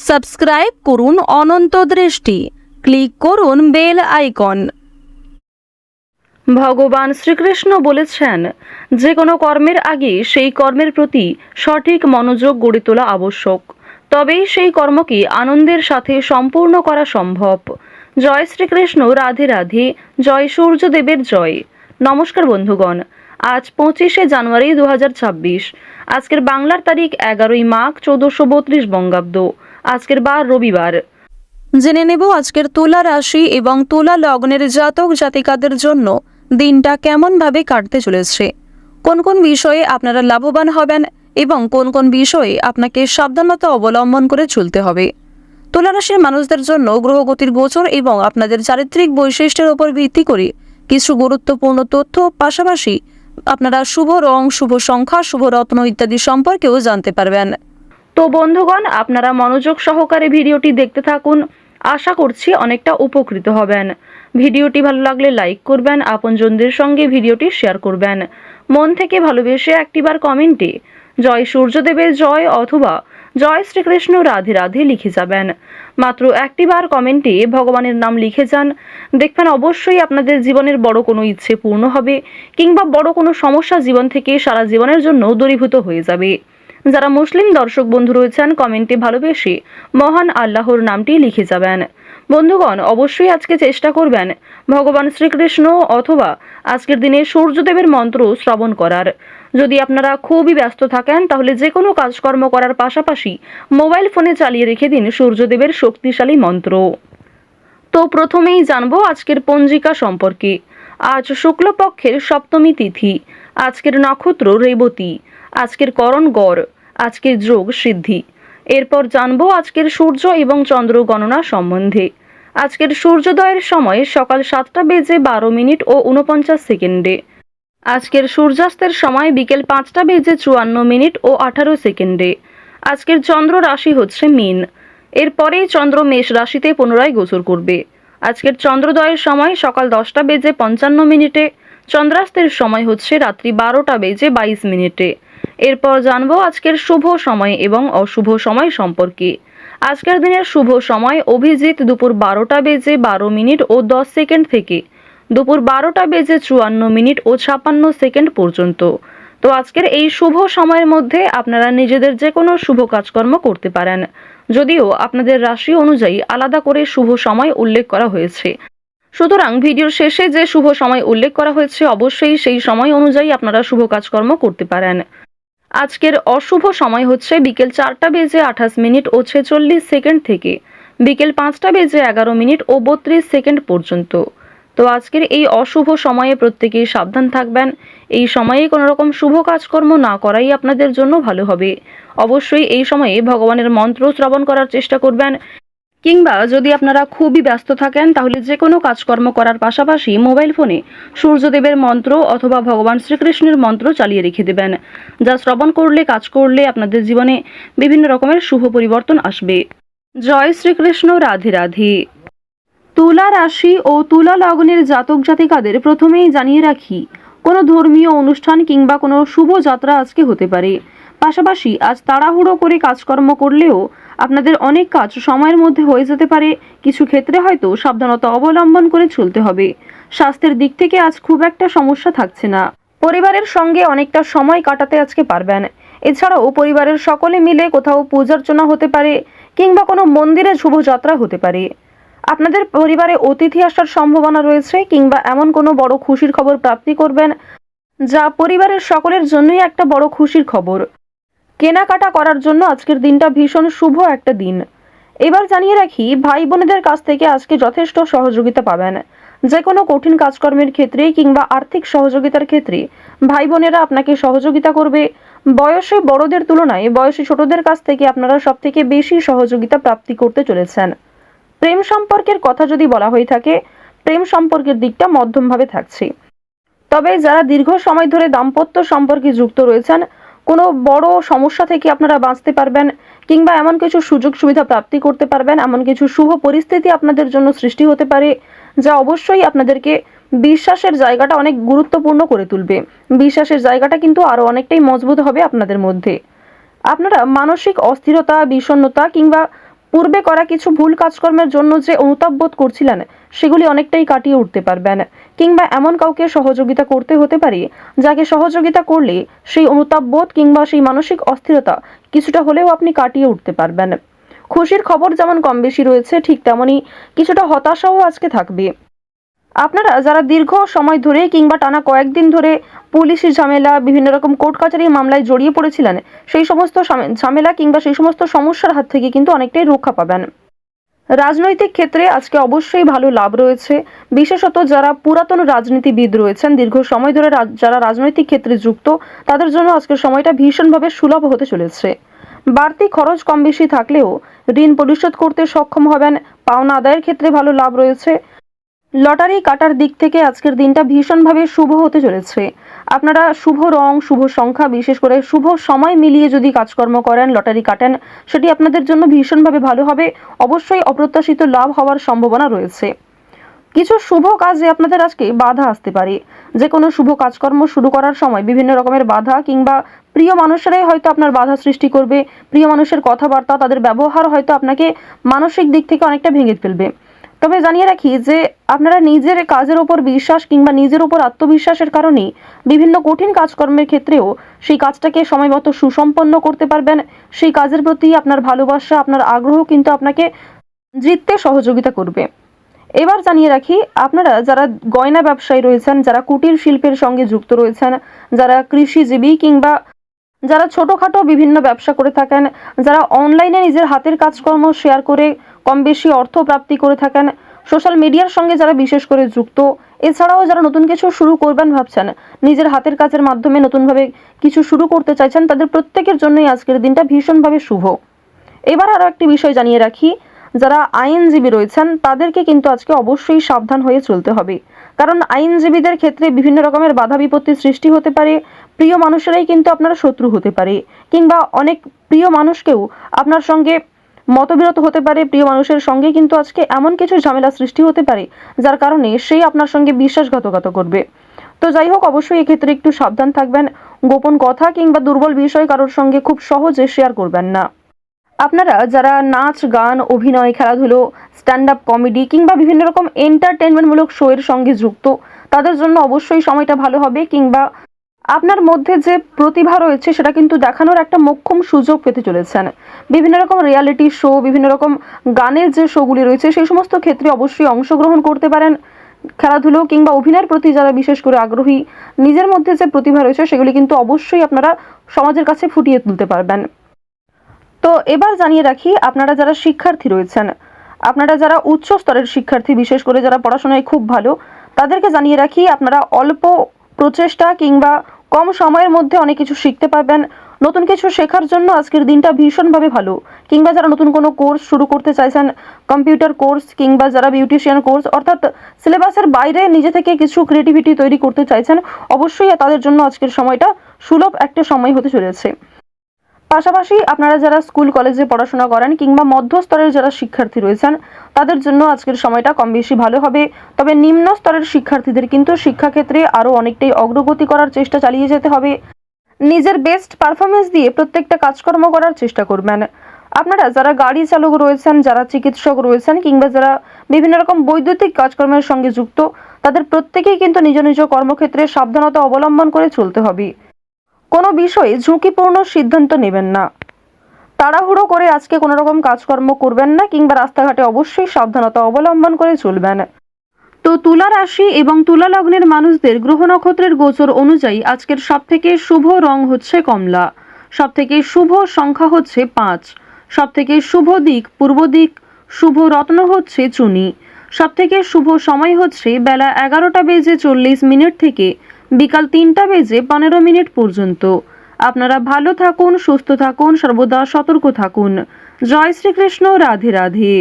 Subscribe করুন অনন্ত দৃষ্টি, click করুন বেল আইকন। ভগবান শ্রীকৃষ্ণ বলেছেন, যে কোনো কর্মের আগে সেই কর্মের প্রতি সঠিক মনোযোগ গড়ে তোলা আবশ্যক, তবেই সেই কর্মকে আনন্দের সাথে সম্পূর্ণ করা সম্ভব। জয় শ্রীকৃষ্ণ, রাধে রাধে, জয় সূর্যদেবের জয়। নমস্কার বন্ধুগণ, আজ 25শে জানুয়ারি 2026। আজকের বাংলার তারিখ 11ই মাঘ 1432 বঙ্গাব্দ। আজকের বার রবিবার। জেনে নেব আজকের তুলা রাশি এবং তুলা লগ্নের জাতক জাতিকাদের জন্য দিনটা কেমনভাবে কাটতে চলেছে, কোন কোন বিষয়ে আপনারা লাভবান হবেন এবং কোন কোন বিষয়ে আপনাকে সাবধানতা অবলম্বন করে চলতে হবে। তুলা রাশির মানুষদের জন্য গ্রহগতির গোচর এবং আপনাদের চারিত্রিক বৈশিষ্ট্যের উপর ভিত্তি করে কিছু গুরুত্বপূর্ণ তথ্য, পাশাপাশি আপনারা শুভ রং, শুভ সংখ্যা, শুভ রত্ন ইত্যাদি সম্পর্কেও জানতে পারবেন। তো বন্ধুগণ, আপনারা মনোযোগ সহকারে ভিডিওটি দেখতে থাকুন। আশা করছি অনেকটা উপকৃত হবেন। ভিডিওটি ভালো লাগলে লাইক করবেন, আপনজনদের সঙ্গে ভিডিওটি শেয়ার করবেন। মন থেকে ভালোবেসে একটিবার কমেন্টে জয় সূর্যদেবের জয় অথবা জয় শ্রীকৃষ্ণ রাধে রাধে লিখে যাবেন। মাত্র একটিবার কমেন্টে ভগবানের নাম লিখে যান, দেখবেন অবশ্যই আপনাদের জীবনের বড় কোনো ইচ্ছে পূর্ণ হবে, কিংবা বড় কোনো সমস্যা জীবন থেকে সারা জীবনের জন্য দূরীভূত হয়ে যাবে। যারা মুসলিম দর্শক বন্ধু রয়েছেন, কমেন্টে ভালোবেসে মহান আল্লাহর নামটি লিখে যাবেন। বন্ধুগণ, অবশ্যই আজকে চেষ্টা করবেন ভগবান শ্রীকৃষ্ণ অথবা আজকের দিনে সূর্যদেবের মন্ত্র শ্রবণ করার। যদি আপনারা খুবই ব্যস্ত থাকেন, তাহলে যে কোনো কাজকর্ম করার পাশাপাশি মোবাইল ফোনে চালিয়ে রেখে দিন সূর্যদেবের শক্তিশালী মন্ত্র। তো প্রথমেই জানবো আজকের পঞ্জিকা সম্পর্কে। আজ শুক্লপক্ষের সপ্তমী তিথি, আজকের নক্ষত্র রেবতী, আজকের করণ গড়, আজকের যোগ সিদ্ধি। এরপর জানবো আজকের সূর্য এবং চন্দ্র গণনা সম্বন্ধে। আজকের সূর্যোদয়ের সময় সকাল 7:12 ও 49 সেকেন্ডে। আজকের সূর্যাস্তের সময় বিকেল 5:54 ও 18 সেকেন্ডে। আজকের চন্দ্র রাশি হচ্ছে মীন। এরপরেই চন্দ্র মেষ রাশিতে পুনরায় গোচর করবে। আজকের চন্দ্রোদয়ের সময় সকাল 10:55। চন্দ্রাস্তের সময় হচ্ছে রাত্রি 12:22। এরপর জানবো আজকের শুভ সময় এবং অশুভ সময় সম্পর্কে। আজকের দিনের শুভ সময় অভিজিৎ দুপুর 12:12 ও 10 সেকেন্ড থেকে দুপুর 12:54 ও 56 সেকেন্ড পর্যন্ত। তো আজকের এই শুভ সময়ের মধ্যে আপনারা নিজেদের যে কোনো শুভ কাজকর্ম করতে পারেন, যদিও আপনাদের রাশি অনুযায়ী আলাদা করে শুভ সময় উল্লেখ করা হয়েছে। সুতরাং ভিডিওর শেষে যে শুভ সময় উল্লেখ করা হয়েছে, অবশ্যই সেই সময় অনুযায়ী আপনারা শুভ কাজকর্ম করতে পারেন। আজকের অশুভ সময় হচ্ছে বিকেল 4:28 ও 46 সেকেন্ড থেকে বিকেল 5:11 ও 32 সেকেন্ড পর্যন্ত। তো আজকের এই অশুভ সময়ে প্রত্যেকেই সাবধান থাকবেন। এই সময়ে কোনো রকম শুভ কাজকর্ম না করাই আপনাদের জন্য ভালো হবে। অবশ্যই এই সময়ে ভগবানের মন্ত্র শ্রবণ করার চেষ্টা করবেন, কিংবা যদি আপনারা খুবই ব্যস্ত থাকেন, তাহলে যে কোনো কাজকর্ম করার পাশাপাশি মোবাইল ফোনে সূর্যদেবের মন্ত্র অথবা ভগবান শ্রীকৃষ্ণের মন্ত্র চালিয়ে রেখে দেবেন, যা শ্রবণ করলে, কাজ করলে আপনাদের জীবনে বিভিন্ন রকমের শুভ পরিবর্তন আসবে। জয় শ্রীকৃষ্ণ, রাধে রাধে। তুলা রাশি ও তুলা লগ্নের জাতক জাতিকাদের প্রথমেই জানিয়ে রাখি, কোনো ধর্মীয় অনুষ্ঠান কিংবা কোনো শুভ যাত্রা আজকে হতে পারে। পাশাপাশি আজ তাড়াহুড়ো করে কাজকর্ম করলেও আপনাদের অনেক কাজ সময়ের মধ্যে হয়ে যেতে পারে। কিছু ক্ষেত্রে হয়তো সাবধানতা অবলম্বন করে চলতে হবে। স্বাস্থ্যের দিক থেকে আজ খুব একটা সমস্যা থাকছে না। পরিবারের সঙ্গে অনেকটা সময় কাটাতে আজকে পারবেন। এছাড়াও পরিবারের সকলে মিলে কোথাও পূজার্চনা হতে পারে, কিংবা কোনো মন্দিরে শুভযাত্রা হতে পারে। আপনাদের পরিবারে অতিথি আসার সম্ভাবনা রয়েছে, কিংবা এমন কোনো বড় খুশির খবর প্রাপ্তি করবেন, যা পরিবারের সকলের জন্যই একটা বড় খুশির খবর। কেনাকাটা করার জন্য আজকের দিনটা ভীষণ শুভ একটা দিন। এবার জানিয়ে রাখি, ভাই বোনেদের কাছ থেকে আজকে যথেষ্ট সহযোগিতা পাবেন। যে কোনো কঠিন কাজকর্মের ক্ষেত্রে কিংবা আর্থিক সহযোগিতার ক্ষেত্রে ভাই বোনেরা আপনাকে সহযোগিতা করবে। বয়সে বড়দের তুলনায় বয়সী ছোটদের কাছ থেকে আপনারা সব থেকে বেশি সহযোগিতা প্রাপ্তি করতে চলেছেন। প্রেম সম্পর্কের কথা যদি বলা হয়ে থাকে, প্রেম সম্পর্কের দিকটা মধ্যমভাবে থাকছে। তবে যারা দীর্ঘ সময় ধরে দাম্পত্য সম্পর্কে যুক্ত রয়েছেন, কোনো বড় সমস্যা থেকে আপনারা বাঁচতে পারবেন, কিংবা এমন কিছু সুযোগ সুবিধা প্রাপ্তি করতে পারবেন, এমন কিছু শুভ পরিস্থিতি আপনাদের জন্য সৃষ্টি হতে পারে, যা অবশ্যই আপনাদেরকে বিশ্বাসের জায়গাটা অনেক গুরুত্বপূর্ণ করে তুলবে। বিশ্বাসের জায়গাটা কিন্তু আরো অনেকটাই মজবুত হবে আপনাদের মধ্যে। আপনারা মানসিক অস্থিরতা, বিষণ্ণতা কিংবা পূর্বে করা কিছু ভুল কাজকর্মের জন্য যে অনুতাপ বোধ করছিলেন সেগুলি অনেকটাই কাটিয়ে উঠতে পারবেন, কিংবা এমন কাউকে সহযোগিতা করতে হতে পারে যাকে সহযোগিতা করলে সেই অনুতাপ বোধ কিংবা সেই মানসিক অস্থিরতা কিছুটা হলেও আপনি কাটিয়ে উঠতে পারবেন। খুশির খবর যেমন কম বেশি রয়েছে, ঠিক তেমনই কিছুটা হতাশাও আজকে থাকবে। আপনারা যারা দীর্ঘ সময় ধরে কিংবা টানা কয়েকদিন ধরে পুলিশি ঝামেলা, বিভিন্ন রকম কোর্ট কাচারি মামলায় জড়িয়ে পড়েছিলেন, সেই সমস্ত ঝামেলা কিংবা সেই সমস্ত সমস্যার হাত থেকে কিন্তু অনেকটাই রক্ষা পাবেন। রাজনৈতিক ক্ষেত্রে আজকে অবশ্যই ভালো লাভ রয়েছে। বিশেষত যারা পুরাতন রাজনীতিবিদ রয়েছেন, দীর্ঘ সময় ধরে যারা রাজনৈতিক ক্ষেত্রে যুক্ত, তাদের জন্য আজকের সময়টা ভীষণভাবে সুলভ হতে চলেছে। বাড়তি খরচ কম বেশি থাকলেও ঋণ পরিশোধ করতে সক্ষম হবেন। পাওনা আদায়ের ক্ষেত্রে ভালো লাভ রয়েছে। লটারি কাটার দিক থেকে আজকের দিনটা ভীষণভাবে শুভ হতে চলেছে। আপনারা শুভ রং, শুভ সংখ্যা, বিশেষ করে শুভ সময় মিলিয়ে যদি কাজকর্ম করেন, লটারি কাটেন, সেটি আপনাদের জন্য ভীষণভাবে ভালো হবে। অবশ্যই অপ্রত্যাশিত লাভ হওয়ার সম্ভাবনা রয়েছে। কিছু শুভ কাজে আপনাদের আজকে বাধা আসতে পারে। যে কোনো শুভ কাজকর্ম শুরু করার সময় বিভিন্ন রকমের বাধা কিংবা প্রিয় মানুষেরাই হয়তো আপনার বাধা সৃষ্টি করবে। প্রিয় মানুষের কথাবার্তা, তাদের ব্যবহার হয়তো আপনাকে মানসিক দিক থেকে অনেকটা ভেঙে ফেলবে। তবে জানিয়ে রাখি যে আপনারা নিজের কাজের ওপর বিশ্বাস কিংবা নিজের ওপর আত্মবিশ্বাসের কারণেই বিভিন্ন কঠিন কাজকর্মের ক্ষেত্রেও সেই কাজটাকে সময়মতো সুসম্পন্ন করতে পারবেন। সেই কাজের প্রতি আপনার ভালোবাসা, আপনার আগ্রহ কিন্তু আপনাকে জিততে সহযোগিতা করবে। এবার জানিয়ে রাখি, আপনারা যারা গয়না ব্যবসায়ী রয়েছেন, যারা কুটির শিল্পের সঙ্গে যুক্ত রয়েছেন, যারা কৃষিজীবী কিংবা যারা ছোটোখাটো বিভিন্ন ব্যবসা করে থাকেন, যারা অনলাইনে নিজের হাতের কাজকর্ম শেয়ার করে কম বেশি অর্থ প্রাপ্তি করে থাকেন, সোশ্যাল মিডিয়ার সঙ্গে যারা বিশেষ করে যুক্ত, এছাড়াও যারা নতুন কিছু শুরু করবেন ভাবছেন, নিজের হাতের কাজের মাধ্যমে নতুনভাবে কিছু শুরু করতে চাইছেন, তাদের প্রত্যেকের জন্যই আজকের দিনটা ভীষণভাবে শুভ। এবার আরও একটি বিষয় জানিয়ে রাখি, যারা আইনজীবী রয়েছেন তাদেরকে কিন্তু আজকে অবশ্যই সাবধান হয়ে চলতে হবে। কারণ আইনজীবীদের ক্ষেত্রে বিভিন্ন রকমের বাধা বিপত্তি সৃষ্টি হতে পারে। প্রিয় মানুষেরাই কিন্তু আপনার শত্রু হতে পারে, কিংবা অনেক প্রিয় মানুষকেও আপনার সঙ্গে মতবিরোধ হতে পারে। প্রিয় মানুষের সঙ্গে কিন্তু আজকে এমন কিছু ঝামেলা সৃষ্টি হতে পারে যার কারণে সেই আপনার সঙ্গে বিশ্বাসঘাতকতা করবে। তো যাই হোক, অবশ্যই এক্ষেত্রে একটু সাবধান থাকবেন। গোপন কথা কিংবা দুর্বল বিষয় কারোর সঙ্গে খুব সহজে শেয়ার করবেন না। আপনারা যারা নাচ, গান, অভিনয়, খেলাধুলো, স্ট্যান্ড আপ কমেডি কিংবা বিভিন্ন রকম এন্টারটেনমেন্টমূলক শো এর সঙ্গে যুক্ত, তাদের জন্য অবশ্যই সময়টা ভালো হবে। কিংবা আপনার মধ্যে যে প্রতিভা রয়েছে সেটা কিন্তু দেখানোর একটা মোক্ষম সুযোগ পেতে চলেছেন। বিভিন্ন রকম রিয়ালিটি শো, বিভিন্ন রকম গানের যে শোগুলি রয়েছে সেই সমস্ত ক্ষেত্রে অবশ্যই অংশগ্রহণ করতে পারেন। খেলাধুলো কিংবা অভিনয়ের প্রতি যারা বিশেষ করে আগ্রহী, নিজের মধ্যে যে প্রতিভা রয়েছে সেগুলি কিন্তু অবশ্যই আপনারা সমাজের কাছে ফুটিয়ে তুলতে পারবেন। তো এবার জানিয়ে রাখি, আপনারা যারা শিক্ষার্থী রয়েছেন, আপনারা যারা উচ্চ স্তরের শিক্ষার্থী, বিশেষ করে যারা পড়াশোনায় খুব ভালো, তাদেরকে জানিয়ে রাখি আপনারা অল্প প্রচেষ্টা কিংবা কম সময়ের মধ্যে অনেক কিছু শিখতে পারবেন। নতুন কিছু শেখার জন্য আজকের দিনটা ভীষণভাবে ভালো। কিংবা যারা নতুন কোনো কোর্স শুরু করতে চাইছেন, কম্পিউটার কোর্স কিংবা যারা বিউটিশিয়ান কোর্স, অর্থাৎ সিলেবাসের বাইরে নিজে থেকে কিছু ক্রিয়েটিভিটি তৈরি করতে চাইছেন, অবশ্যই তাদের জন্য আজকের সময়টা সুলভ একটা সময় হতে চলেছে। পাশাপাশি আপনারা যারা স্কুল কলেজে পড়াশোনা করেন কিংবা মধ্যস্তরের যারা শিক্ষার্থী রয়েছেন, তাদের জন্য আজকের সময়টা কম বেশি ভালো হবে। তবে নিম্ন স্তরের শিক্ষার্থীদের কিন্তু শিক্ষাক্ষেত্রে আরও অনেকটাই অগ্রগতি করার চেষ্টা চালিয়ে যেতে হবে। নিজের বেস্ট পারফরমেন্স দিয়ে প্রত্যেকটা কাজকর্ম করার চেষ্টা করবেন। আপনারা যারা গাড়ি চালক রয়েছেন, যারা চিকিৎসক রয়েছেন কিংবা যারা বিভিন্ন রকম বৈদ্যুতিক কাজকর্মের সঙ্গে যুক্ত, তাদের প্রত্যেকেই কিন্তু নিজ নিজ কর্মক্ষেত্রে সাবধানতা অবলম্বন করে চলতে হবে। কোনো বিষয়ে ঝুঁকিপূর্ণ সিদ্ধান্ত নেবেন না। তাড়াহুড়ো করে আজকে কোনো রকম কাজকর্ম করবেন না, কিংবা রাস্তাঘাটে অবশ্যই সাবধানতা অবলম্বন করে চলবেন। তো তুলা রাশি এবং তুলা লগ্নের মানুষদের গ্রহ নক্ষত্রের গোচর অনুযায়ী আজকের সবথেকে শুভ রং হচ্ছে কমলা, সবথেকে শুভ সংখ্যা হচ্ছে 5, সবথেকে শুভ দিক পূর্ব দিক, শুভ রত্ন হচ্ছে চুনি, সবথেকে শুভ সময় হচ্ছে বেলা 11:40 থেকে বিকাল 3:15 পর্যন্ত। আপনারা ভালো থাকুন, সুস্থ থাকুন, সর্বদা সতর্ক থাকুন। জয় শ্রীকৃষ্ণ, রাধে রাধে।